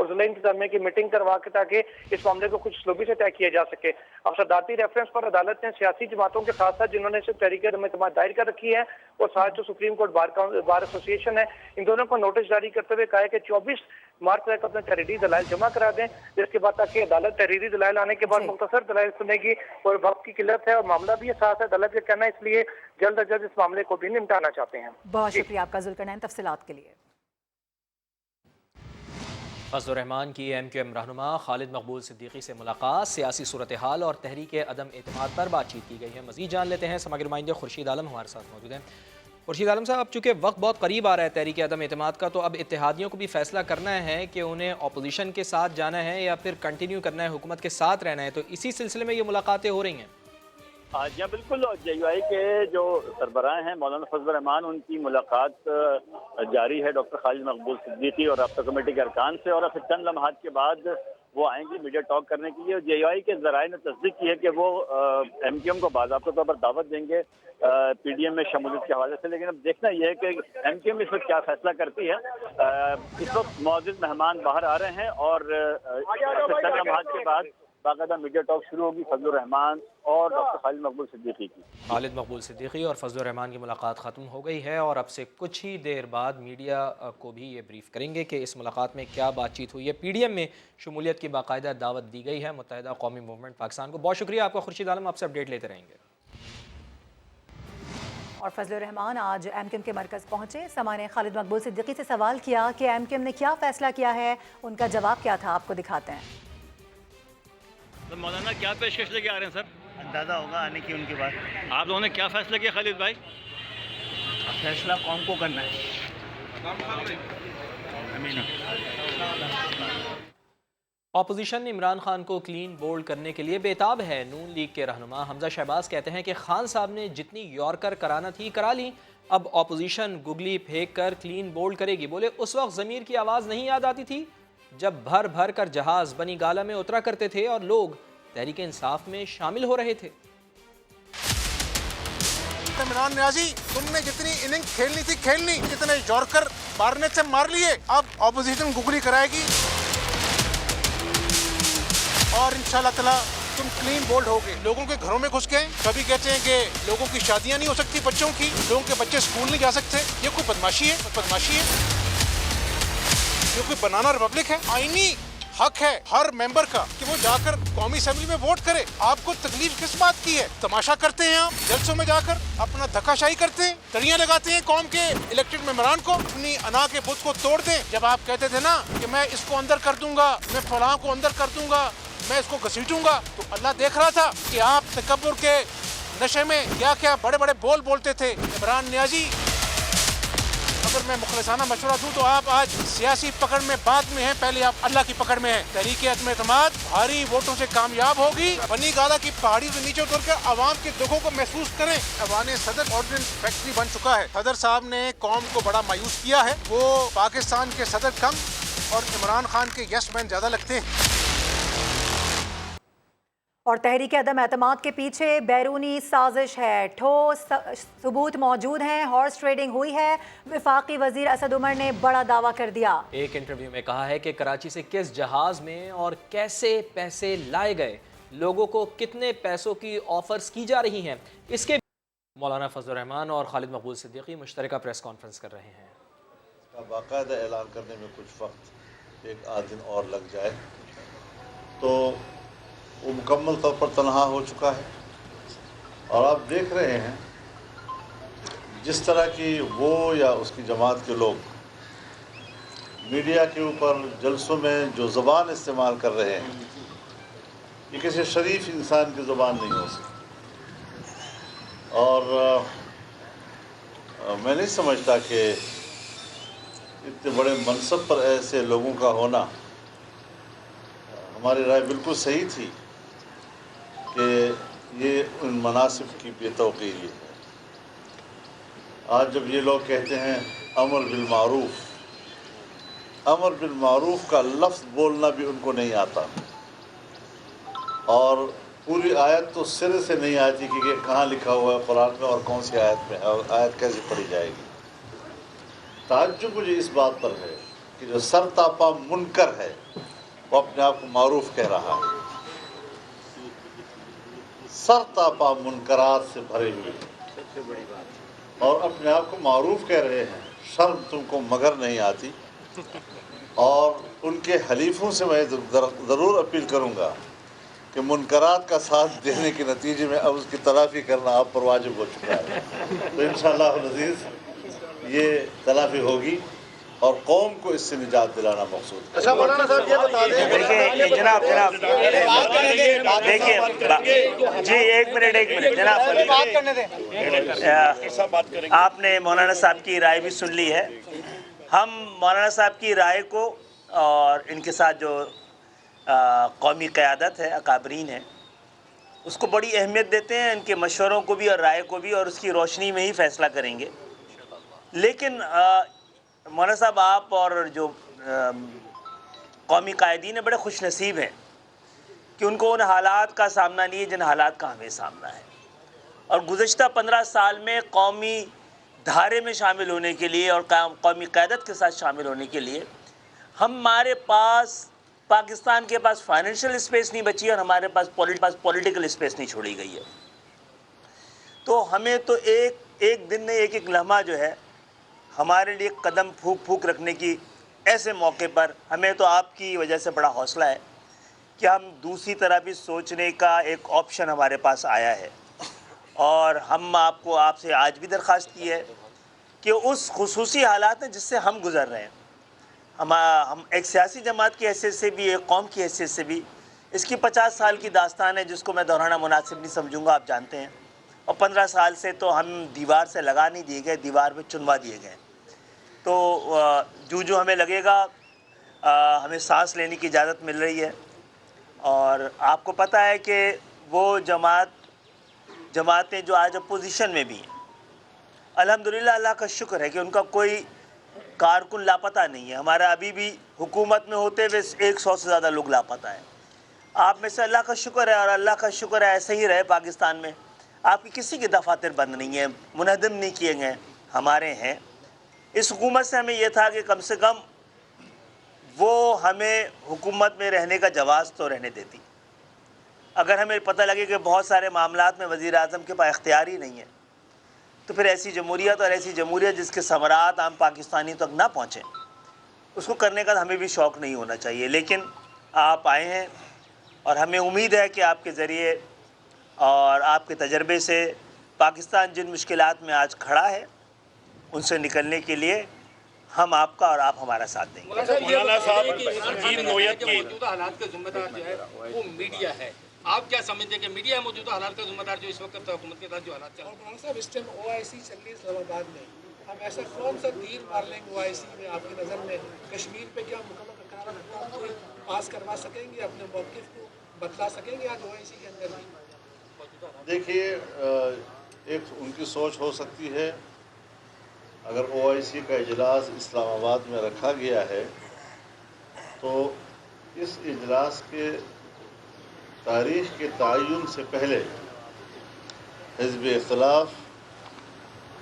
اور ضلع انتظامیہ کی میٹنگ کروا کے تاکہ اس معاملے کو کچھ اسلوبی سے طے کیا جا سکے۔ اب صدارتی ریفرنس پر عدالت نے سیاسی جماعتوں کے ساتھ ساتھ جنہوں نے صرف تحریک عدم اعتماد دائر کر رکھی ہے اور ساتھ جو سپریم کورٹ بار ایسوسی ایشن ہے، ان دونوں کو نوٹس جاری کرتے ہوئے کہا ہے کہ 24 مارچ تک اپنے تحریری دلائل جمع کرا دیں، جس کے بعد تاکہ عدالت تحریری دلائل آنے کے بعد مختصر دلائل سنے گی، اور وقت کی قلت ہے اور معاملہ بھی حساس ہے عدالت کا کہنا ہے، اس لیے جلد از جلد اس معاملے کو بھی نمٹانا چاہتے ہیں۔ بہت شکریہ آپ کا ذوالقرنین تفصیلات کے لیے۔ فضل الرحمان کی ایم کیو ایم رہنما خالد مقبول صدیقی سے ملاقات، سیاسی صورتحال اور تحریک عدم اعتماد پر بات چیت کی گئی ہے۔ مزید جان لیتے ہیں، سماجی نمائندے خورشید عالم ہمارے ساتھ موجود ہیں۔ خورشید عالم صاحب، اب چونکہ وقت بہت قریب آ رہا ہے تحریک عدم اعتماد کا، تو اب اتحادیوں کو بھی فیصلہ کرنا ہے کہ انہیں اپوزیشن کے ساتھ جانا ہے یا پھر کنٹینیو کرنا ہے، حکومت کے ساتھ رہنا ہے، تو اسی سلسلے میں یہ ملاقاتیں ہو رہی ہیں۔ جی بالکل، جے یو آئی کے جو سربراہ ہیں مولانا فضل الرحمان، ان کی ملاقات جاری ہے ڈاکٹر خالد مقبول صدیقی اور رابطہ کمیٹی کے ارکان سے، اور پھر چند لمحات کے بعد وہ آئیں گی میڈیا ٹاک کرنے کے لیے۔ جے یو آئی کے ذرائع نے تصدیق کی ہے کہ وہ ایم کیو ایم کو باضابطہ طور پر دعوت دیں گے پی ڈی ایم میں شمولیت کے حوالے سے، لیکن اب دیکھنا یہ ہے کہ ایم کیو ایم اس وقت کیا فیصلہ کرتی ہے۔ اس وقت معزز مہمان باہر آ رہے ہیں اور چند لمحات کے بعد باقاعدہ میڈیا ٹاک شروع ہوگی فضل الرحمان اور ڈاکٹر خالد مقبول صدیقی کی۔ خالد مقبول صدیقی اور فضل الرحمان کی ملاقات ختم ہو گئی ہے، اور اب سے کچھ ہی دیر بعد میڈیا کو بھی یہ بریف کریں گے کہ اس ملاقات میں کیا بات چیت ہوئی ہے۔ پی ڈی ایم میں شمولیت کی باقاعدہ دعوت دی گئی ہے متحدہ قومی موومنٹ پاکستان کو۔ بہت شکریہ آپ کا خورشید عالم، آپ سے اپڈیٹ لیتے رہیں گے۔ اور فضل الرحمان آج ایم کیو ایم کے مرکز پہنچے۔ سما نے خالد مقبول صدیقی سے سوال کیا کہ ایم کیو ایم نے کیا فیصلہ کیا ہے، ان کا جواب کیا تھا، آپ کو دکھاتے ہیں۔ مولانا کیا پیشکش لے کے آ رہے ہیں سر؟ اندازہ ہوگا آنے کی ان کے بعد۔ آپ لوگوں نے کیا فیصلہ کیا خالد بھائی؟ فیصلہ قوم کو کرنا ہے۔ اپوزیشن عمران خان کو کلین بولڈ کرنے کے لیے بےتاب ہے۔ نون لیگ کے رہنما حمزہ شہباز کہتے ہیں کہ خان صاحب نے جتنی یارکر کرانا تھی کرا لی، اب اپوزیشن گگلی پھینک کر کلین بولڈ کرے گی۔ بولے اس وقت ضمیر کی آواز نہیں یاد آتی تھی جب بھر بھر کر جہاز بنی گالہ میں اترا کرتے تھے اور لوگ تحریک انصاف میں شامل ہو رہے تھے۔ عمران نیازی، تم نے جتنی اننگ کھیلنی تھی کھیلنی، جتنے یارکر مارنے سے مار لیے، اب اپوزیشن گگلی کرائے گی اور انشاءاللہ تعالی تم کلین بولڈ ہوگے۔ لوگوں کے گھروں میں گھس گئے، کبھی کہتے ہیں کہ لوگوں کی شادیاں نہیں ہو سکتی بچوں کی، لوگوں کے بچے اسکول نہیں جا سکتے، یہ کوئی بدماشی ہے؟ بدماشی ہے؟ یہ کوئی بنانا ریپبلک ہے؟ آئینی حق ہے ہر ممبر کا کہ وہ جا کر قومی اسمبلی میں ووٹ کرے۔ آپ کو تکلیف کس بات کی ہے؟ تماشا کرتے ہیں آپ جلسوں میں جا کر، اپنا دھکا شاہی کرتے ہیں، تڑیاں لگاتے ہیں قوم کے الیکٹڈ ممبران کو۔ اپنی انا کے بت کو توڑ دیں۔ جب آپ کہتے تھے نا کہ میں اس کو اندر کر دوں گا، میں فلاں کو اندر کر دوں گا، میں اس کو گھسیٹوں گا، تو اللہ دیکھ رہا تھا کہ آپ تکبر کے نشے میں کیا کیا بڑے بڑے بول بولتے تھے۔ عمران نیازی، اگر میں مخلصانہ مشورہ دوں تو آپ آج سیاسی پکڑ میں بعد میں ہیں، پہلے آپ اللہ کی پکڑ میں ہیں۔ تحریک عدم اعتماد بھاری ووٹوں سے کامیاب ہوگی۔ بنی گالہ کی پہاڑی سے نیچے اتر کر عوام کے دکھوں کو محسوس کریں۔ ایوان صدر آرڈیننس فیکٹری بن چکا ہے۔ صدر صاحب نے قوم کو بڑا مایوس کیا ہے۔ وہ پاکستان کے صدر کم اور عمران خان کے یس مین زیادہ لگتے ہیں۔ اور تحریک عدم اعتماد کے پیچھے بیرونی سازش ہے، ٹھوس ثبوت موجود ہیں، ہارس ٹریڈنگ ہوئی ہے۔ وفاقی وزیر اسد عمر نے بڑا دعویٰ کر دیا۔ ایک انٹرویو میں کہا ہے کہ کراچی سے کس جہاز میں اور کیسے پیسے لائے گئے، لوگوں کو کتنے پیسوں کی آفرز کی جا رہی ہیں، اس کے مولانا فضل الرحمان اور خالد مقبول صدیقی مشترکہ پریس کانفرنس کر رہے ہیں۔ اس کا باقاعدہ اعلان کرنے میں کچھ وقت، ایک آدھ دن اور لگ جائے تو وہ مکمل طور پر تنہا ہو چکا ہے۔ اور آپ دیکھ رہے ہیں جس طرح کی وہ یا اس کی جماعت کے لوگ میڈیا کے اوپر جلسوں میں جو زبان استعمال کر رہے ہیں، یہ کسی شریف انسان کی زبان نہیں ہو سکتی۔ اور میں نہیں سمجھتا کہ اتنے بڑے منصب پر ایسے لوگوں کا ہونا، ہماری رائے بالکل صحیح تھی کہ یہ ان مناصب کی بے توقیری ہے۔ آج جب یہ لوگ کہتے ہیں امر بالمعروف، امر بالمعروف کا لفظ بولنا بھی ان کو نہیں آتا، اور پوری آیت تو سرے سے نہیں آتی کہ یہ کہاں لکھا ہوا ہے قرآن میں اور کون سی آیت میں، اور آیت کیسے پڑھی جائے گی۔ تعجب مجھے اس بات پر ہے کہ جو سرتاپا منکر ہے وہ اپنے آپ کو معروف کہہ رہا ہے، سرتاپا منکرات سے بھرے ہوئے اور اپنے آپ کو معروف کہہ رہے ہیں، شرم تم کو مگر نہیں آتی۔ اور ان کے حلیفوں سے میں ضرور اپیل کروں گا کہ منکرات کا ساتھ دینے کے نتیجے میں اب اس کی تلافی کرنا آپ پر واجب ہو چکا ہے، تو انشاءاللہ العزیز یہ تلافی ہوگی اور قوم کو اس سے نجات دلانا مقصود ہے۔ اچھا مولانا صاحب یہ بتا دیں، دیکھیے جناب دیکھیے جی ایک منٹ جناب، آپ نے مولانا صاحب کی رائے بھی سن لی ہے۔ ہم مولانا صاحب کی رائے کو اور ان کے ساتھ جو قومی قیادت ہے، اکابرین ہے، اس کو بڑی اہمیت دیتے ہیں، ان کے مشوروں کو بھی اور رائے کو بھی، اور اس کی روشنی میں ہی فیصلہ کریں گے۔ لیکن مولانا صاحب آپ اور جو قومی قائدین ہیں بڑے خوش نصیب ہیں کہ ان کو ان حالات کا سامنا نہیں ہے جن حالات کا ہمیں سامنا ہے، اور گزشتہ 15 سال میں قومی دھارے میں شامل ہونے کے لیے اور قومی قیادت کے ساتھ شامل ہونے کے لیے ہمارے پاس پاکستان کے پاس فائنینشیل اسپیس نہیں بچی اور ہمارے پاس پولیٹیکل اسپیس نہیں چھوڑی گئی ہے۔ تو ہمیں تو ایک دن نہیں، ایک لمحہ جو ہے ہمارے لیے قدم پھونک رکھنے کی، ایسے موقع پر ہمیں تو آپ کی وجہ سے بڑا حوصلہ ہے کہ ہم دوسری طرح بھی سوچنے کا ایک آپشن ہمارے پاس آیا ہے، اور ہم آپ سے آج بھی درخواست کی ہے کہ اس خصوصی حالات میں جس سے ہم گزر رہے ہیں، ہم ایک سیاسی جماعت کی حیثیت سے بھی، ایک قوم کی حیثیت سے بھی، اس کی 50 سال کی داستان ہے جس کو میں دہرانا مناسب نہیں سمجھوں گا، آپ جانتے ہیں، اور 15 سال سے تو ہم دیوار سے لگا نہیں دیے گئے، دیوار پہ چنوا دیے گئے۔ تو جو ہمیں لگے گا ہمیں سانس لینے کی اجازت مل رہی ہے، اور آپ کو پتہ ہے کہ وہ جماعتیں جو آج اپوزیشن میں بھی ہیں، الحمدللہ اللہ کا شکر ہے کہ ان کا کوئی کارکن لاپتہ نہیں ہے۔ ہمارا ابھی بھی حکومت میں ہوتے ہوئے 100 سے زیادہ لوگ لاپتہ ہیں۔ آپ میں سے اللہ کا شکر ہے، اور اللہ کا شکر ہے ایسے ہی رہے پاکستان میں، آپ کی کسی کے دفاتر بند نہیں ہیں، منہدم نہیں کیے گئے، ہمارے ہیں۔ اس حکومت سے ہمیں یہ تھا کہ کم سے کم وہ ہمیں حکومت میں رہنے کا جواز تو رہنے دیتی۔ اگر ہمیں پتہ لگے کہ بہت سارے معاملات میں وزیر اعظم کے پاس اختیار ہی نہیں ہے، تو پھر ایسی جمہوریت، اور ایسی جمہوریت جس کے ثمرات عام پاکستانی تک نہ پہنچیں، اس کو کرنے کا ہمیں بھی شوق نہیں ہونا چاہیے۔ لیکن آپ آئے ہیں، اور ہمیں امید ہے کہ آپ کے ذریعے اور آپ کے تجربے سے پاکستان جن مشکلات میں آج کھڑا ہے ان سے نکلنے کے لیے ہم آپ کا اور آپ ہمارا ساتھ دیں گے۔ مولانا صاحب عجیب نوعیت کی موجودہ حالات کا ذمہ دار جو ہے وہ میڈیا ہے، آپ کیا سمجھتے ہیں کہ میڈیا ہے موجودہ حالات کا ذمہ دار جو اس وقت حکومت کے ساتھ جو حالات چل رہے ہیں؟ مولانا صاحب اس ٹائم OIC چل رہی ہے اسلام آباد میں، ہم ایسا کون سا تیر مار لیں گے OIC میں آپ کی نظر میں؟ کشمیر پہ کیا مکمل قرار کوئی پاس کروا سکیں گے، اپنے موقف کو بتلا سکیں گے آج OIC کے اندر بھی؟ دیکھیے ایک ان کی سوچ ہو سکتی ہے، اگر OIC کا اجلاس اسلام آباد میں رکھا گیا ہے تو اس اجلاس کے تاریخ کے تعین سے پہلے حزب اختلاف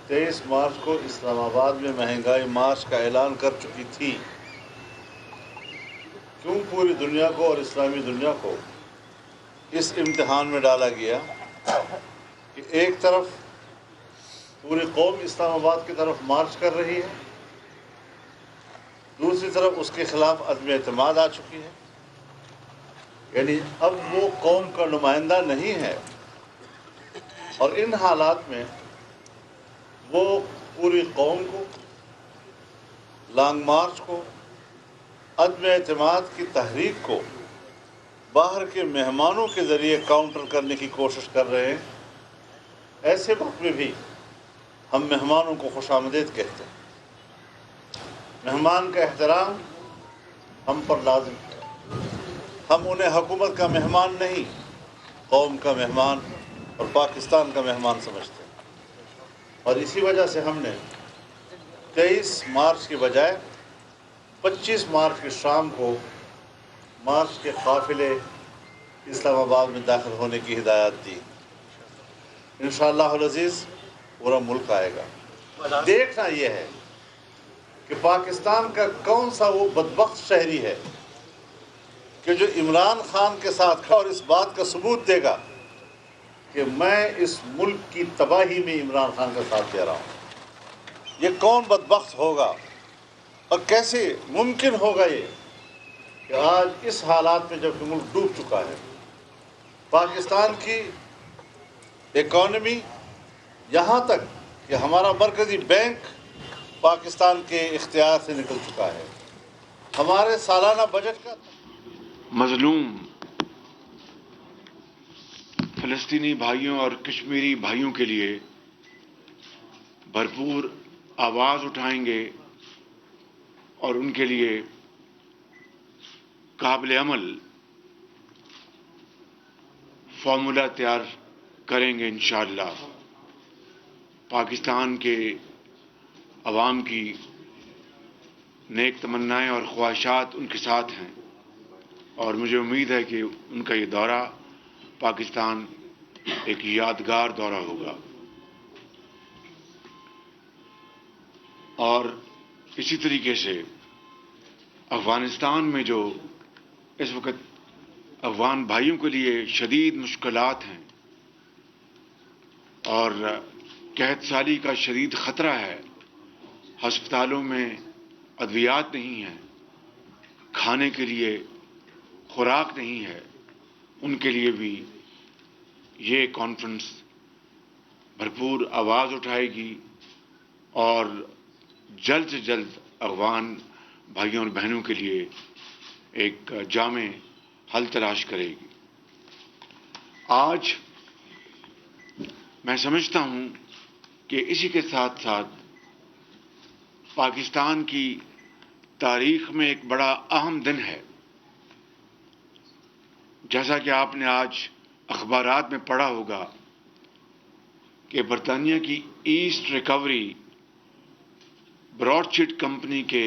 23 مارچ کو اسلام آباد میں مہنگائی مارچ کا اعلان کر چکی تھی۔ کیوں پوری دنیا کو اور اسلامی دنیا کو اس امتحان میں ڈالا گیا کہ ایک طرف پوری قوم اسلام آباد کی طرف مارچ کر رہی ہے، دوسری طرف اس کے خلاف عدم اعتماد آ چکی ہے، یعنی اب وہ قوم کا نمائندہ نہیں ہے، اور ان حالات میں وہ پوری قوم کو، لانگ مارچ کو، عدم اعتماد کی تحریک کو باہر کے مہمانوں کے ذریعے کاؤنٹر کرنے کی کوشش کر رہے ہیں۔ ایسے وقت میں بھی ہم مہمانوں کو خوش آمدید کہتے ہیں۔ مہمان کا احترام ہم پر لازم ہے، ہم انہیں حکومت کا مہمان نہیں، قوم کا مہمان اور پاکستان کا مہمان سمجھتے ہیں، اور اسی وجہ سے ہم نے 23 مارچ کے بجائے 25 مارچ کی شام کو مارچ کے قافلے اسلام آباد میں داخل ہونے کی ہدایت دی۔ انشاءاللہ العزیز پورا ملک آئے گا۔ دیکھنا یہ ہے کہ پاکستان کا کون سا وہ بدبخت شہری ہے کہ جو عمران خان کے ساتھ کھڑا اور اس بات کا ثبوت دے گا کہ میں اس ملک کی تباہی میں عمران خان کا ساتھ دے رہا ہوں. یہ کون بدبخت ہوگا اور کیسے ممکن ہوگا یہ کہ آج اس حالات میں جب کہ ملک ڈوب چکا ہے, پاکستان کی اکانومی یہاں تک کہ ہمارا مرکزی بینک پاکستان کے اختیار سے نکل چکا ہے, ہمارے سالانہ بجٹ کا مظلوم فلسطینی بھائیوں اور کشمیری بھائیوں کے لیے بھرپور آواز اٹھائیں گے اور ان کے لیے قابل عمل فارمولہ تیار کریں گے انشاءاللہ. پاکستان کے عوام کی نیک تمنائیں اور خواہشات ان کے ساتھ ہیں اور مجھے امید ہے کہ ان کا یہ دورہ پاکستان ایک یادگار دورہ ہوگا. اور اسی طریقے سے افغانستان میں جو اس وقت افغان بھائیوں کے لیے شدید مشکلات ہیں اور قحط سالی کا شدید خطرہ ہے, ہسپتالوں میں ادویات نہیں ہیں, کھانے کے لیے خوراک نہیں ہے, ان کے لیے بھی یہ کانفرنس بھرپور آواز اٹھائے گی اور جلد سے جلد افغان بھائیوں اور بہنوں کے لیے ایک جامع حل تلاش کرے گی. آج میں سمجھتا ہوں کہ اسی کے ساتھ ساتھ پاکستان کی تاریخ میں ایک بڑا اہم دن ہے. جیسا کہ آپ نے آج اخبارات میں پڑھا ہوگا کہ برطانیہ کی asset recovery Broadsheet company کے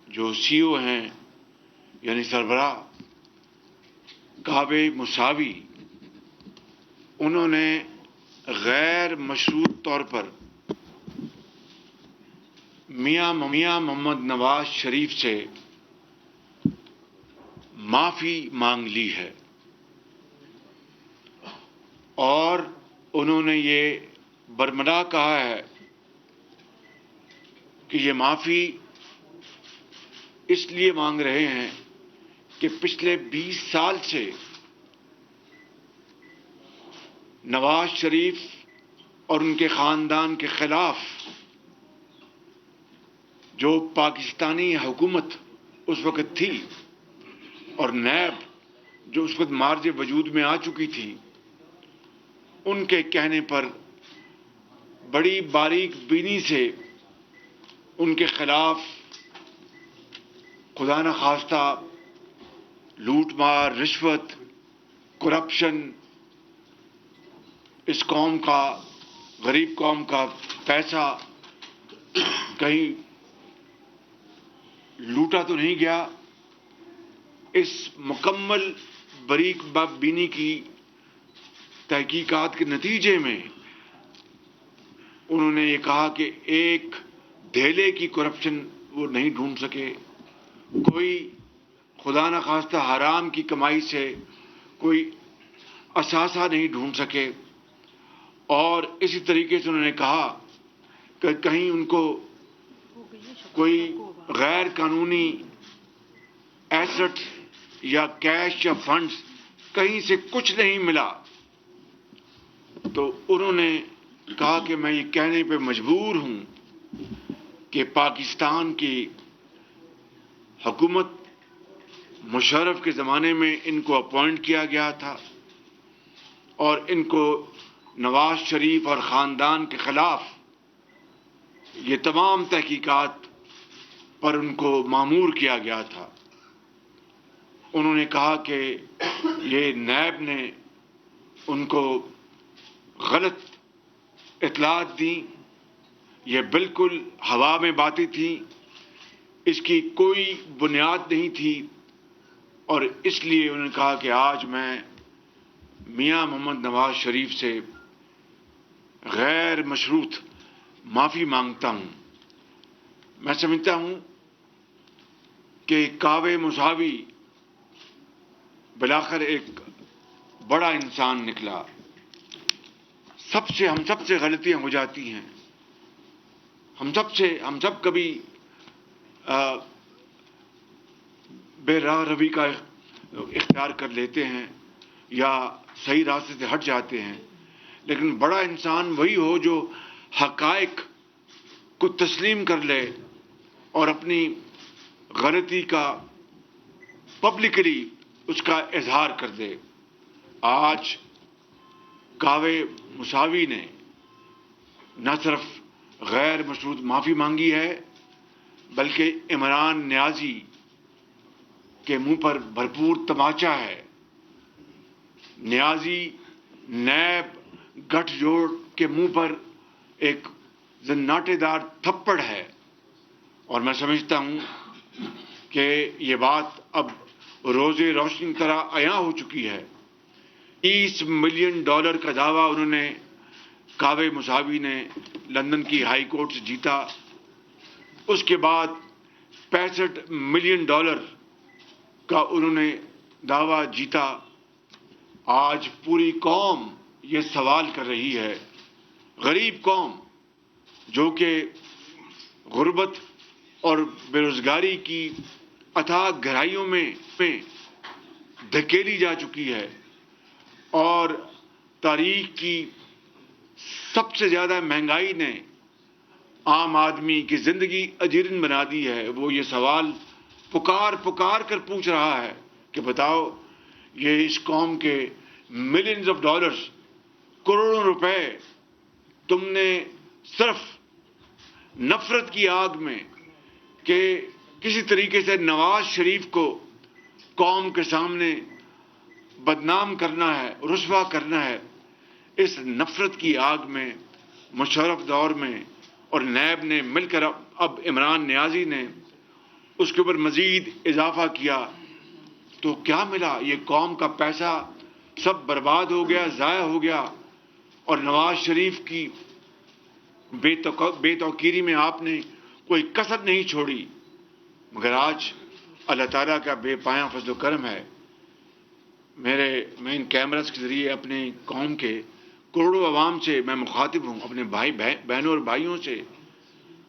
جو سی او ہیں یعنی سربراہ کعبے مساوی, انہوں نے غیر مشروط طور پر میاں محمد نواز شریف سے معافی مانگ لی ہے اور انہوں نے یہ برملا کہا ہے کہ یہ معافی اس لیے مانگ رہے ہیں کہ پچھلے 20 سال سے نواز شریف اور ان کے خاندان کے خلاف جو پاکستانی حکومت اس وقت تھی اور نیب جو اس وقت مارج وجود میں آ چکی تھی, ان کے کہنے پر بڑی باریک بینی سے ان کے خلاف خدا نخواستہ لوٹ مار, رشوت, کرپشن, اس قوم کا, غریب قوم کا پیسہ کہیں لوٹا تو نہیں گیا, اس مکمل باریک بینی کی تحقیقات کے نتیجے میں انہوں نے یہ کہا کہ ایک دھیلے کی کرپشن وہ نہیں ڈھونڈ سکے, کوئی خدا نخواستہ حرام کی کمائی سے کوئی اثاثہ نہیں ڈھونڈ سکے, اور اسی طریقے سے انہوں نے کہا کہ کہیں ان کو کوئی غیر قانونی ایسٹ یا کیش یا فنڈز کہیں سے کچھ نہیں ملا. تو انہوں نے کہا کہ میں یہ کہنے پہ مجبور ہوں کہ پاکستان کی حکومت مشرف کے زمانے میں ان کو اپوائنٹ کیا گیا تھا اور ان کو نواز شریف اور خاندان کے خلاف یہ تمام تحقیقات پر ان کو مامور کیا گیا تھا. انہوں نے کہا کہ یہ نیب نے ان کو غلط اطلاعات دیں, یہ بالکل ہوا میں باتیں تھیں, اس کی کوئی بنیاد نہیں تھی, اور اس لیے انہوں نے کہا کہ آج میں میاں محمد نواز شریف سے غیر مشروط معافی مانگتا ہوں. میں سمجھتا ہوں کہ کعبے مساوی بلاخر ایک بڑا انسان نکلا. ہم سب سے غلطیاں ہو جاتی ہیں. ہم سب کبھی بے راہ روی کا اختیار کر لیتے ہیں یا صحیح راستے سے ہٹ جاتے ہیں. لیکن بڑا انسان وہی ہو جو حقائق کو تسلیم کر لے اور اپنی غلطی کا پبلکلی اس کا اظہار کر دے. آج کعبے مساوی نے نہ صرف غیر مشروط معافی مانگی ہے بلکہ عمران نیازی کے منہ پر بھرپور تماچا ہے. نیازی نیب گٹھ جوڑ کے منہ پر ایک زناٹے دار تھپڑ ہے. اور میں سمجھتا ہوں کہ یہ بات اب روز روشنی کی طرح عیاں ہو چکی ہے. $30 ملین کا دعویٰ انہوں نے کعبے مساوی نے لندن کی ہائی کورٹ سے جیتا. اس کے بعد $65 ملین کا انہوں نے دعویٰ جیتا. آج پوری قوم یہ سوال کر رہی ہے، غریب قوم جو کہ غربت اور بے روزگاری کی اتھاہ گہرائیوں میں دھکیلی جا چکی ہے اور تاریخ کی سب سے زیادہ مہنگائی نے عام آدمی کی زندگی اجیرن بنا دی ہے. وہ یہ سوال پکار کر پوچھ رہا ہے کہ بتاؤ یہ اس قوم کے ملینز آف ڈالرز، کروڑوں روپے تم نے صرف نفرت کی آگ میں کہ کسی طریقے سے نواز شریف کو قوم کے سامنے بدنام کرنا ہے، رسوا کرنا ہے، اس نفرت کی آگ میں مشرف دور میں اور نیب نے مل کر اب عمران نیازی نے اس کے اوپر مزید اضافہ کیا تو کیا ملا؟ یہ قوم کا پیسہ سب برباد ہو گیا، ضائع ہو گیا. اور نواز شریف کی بے توقیری میں آپ نے کوئی کسر نہیں چھوڑی. مگر آج اللہ تعالیٰ کا بے پایاں فضل و کرم ہے. میں ان کیمراز کے ذریعے اپنے قوم کے کروڑوں عوام سے میں مخاطب ہوں، اپنے بہنوں اور بھائیوں سے،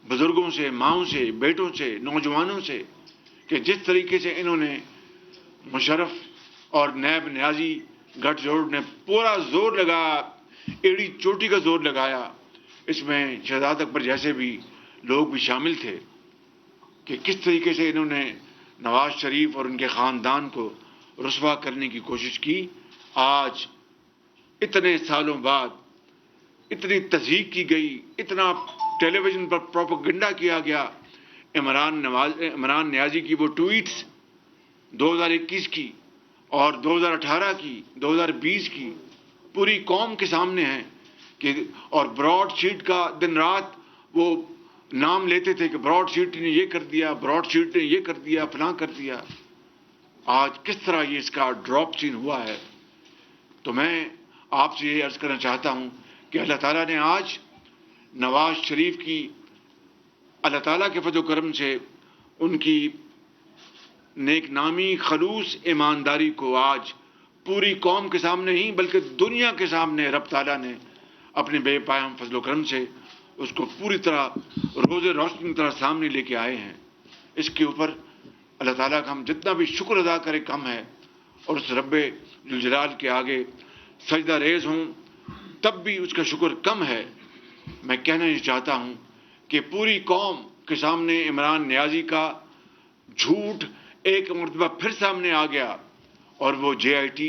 بزرگوں سے، ماؤں سے، بیٹوں سے، نوجوانوں سے، کہ جس طریقے سے انہوں نے مشرف اور نیب نیازی گٹھ جوڑ نے پورا زور لگایا، ایڑی چوٹی کا زور لگایا. اس میں شہزاد اکبر جیسے بھی لوگ بھی شامل تھے کہ کس طریقے سے انہوں نے نواز شریف اور ان کے خاندان کو رسوا کرنے کی کوشش کی. آج اتنے سالوں بعد اتنی تضحیک کی گئی، اتنا ٹیلی ویژن پر پروپیگنڈا کیا گیا. عمران نیازی کی وہ ٹویٹس 2021 کی اور 2018 کی، 2020 کی پوری قوم کے سامنے ہیں کہ اور براڈ شیٹ کا دن رات وہ نام لیتے تھے کہ براڈ شیٹ نے یہ کر دیا، براڈ شیٹ نے یہ کر دیا، فلاں کر دیا. آج کس طرح یہ اس کا ڈراپ سین ہوا ہے. تو میں آپ سے یہ عرض کرنا چاہتا ہوں کہ اللہ تعالیٰ نے آج نواز شریف کی اللہ تعالیٰ کے فضل و کرم سے ان کی نیک نامی، خلوص، ایمانداری کو آج پوری قوم کے سامنے ہی بلکہ دنیا کے سامنے رب تعالیٰ نے اپنے بے پایاں فضل و کرم سے اس کو پوری طرح روز روشنی کی طرح سامنے لے کے آئے ہیں. اس کے اوپر اللہ تعالیٰ کا ہم جتنا بھی شکر ادا کریں کم ہے اور اس رب ذوالجلال کے آگے سجدہ ریز ہوں تب بھی اس کا شکر کم ہے. میں کہنا یہ چاہتا ہوں کہ پوری قوم کے سامنے عمران نیازی کا جھوٹ ایک مرتبہ پھر سامنے آ گیا اور وہ JIT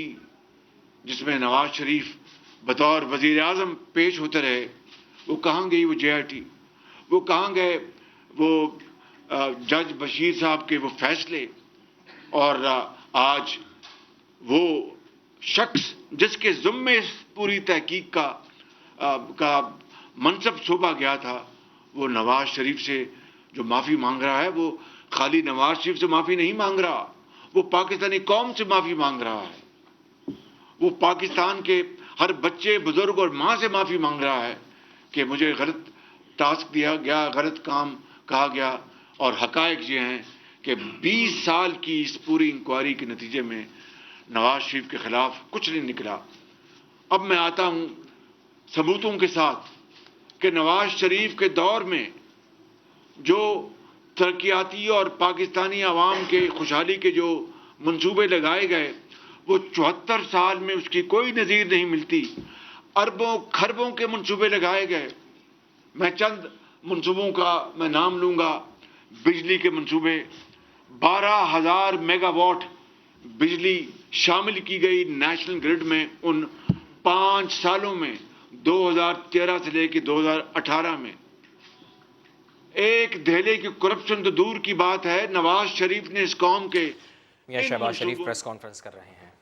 جس میں نواز شریف بطور وزیر اعظم پیش ہوتے رہے، وہ کہاں گئی وہ JIT؟ وہ کہاں گئے وہ جج بشیر صاحب کے وہ فیصلے؟ اور آج وہ شخص جس کے ذمے پوری تحقیق کا منصب سونپا گیا تھا، وہ نواز شریف سے جو معافی مانگ رہا ہے وہ خالی نواز شریف سے معافی نہیں مانگ رہا، وہ پاکستانی قوم سے معافی مانگ رہا ہے. وہ پاکستان کے ہر بچے، بزرگ اور ماں سے معافی مانگ رہا ہے کہ مجھے غلط ٹاسک دیا گیا، غلط کام کہا گیا. اور حقائق یہ ہیں کہ 20 سال کی اس پوری انکوائری کے نتیجے میں نواز شریف کے خلاف کچھ نہیں نکلا۔ اب میں آتا ہوں ثبوتوں کے ساتھ کہ نواز شریف کے دور میں جو ترقیاتی اور پاکستانی عوام کے خوشحالی کے جو منصوبے لگائے گئے وہ 74 سال میں اس کی کوئی نظیر نہیں ملتی۔ اربوں کھربوں کے منصوبے لگائے گئے۔ میں چند منصوبوں کا میں نام لوں گا۔ بجلی کے منصوبے، 12,000 میگا واٹ بجلی شامل کی گئی نیشنل گرڈ میں ان 5 سالوں میں، 2013 سے لے کے 2018 میں۔ ایک دہلی کی کرپشن تو دور کی بات ہے، نواز شریف نے اس قوم کے میاں شہباز شریف پریس کانفرنس کر رہے ہیں۔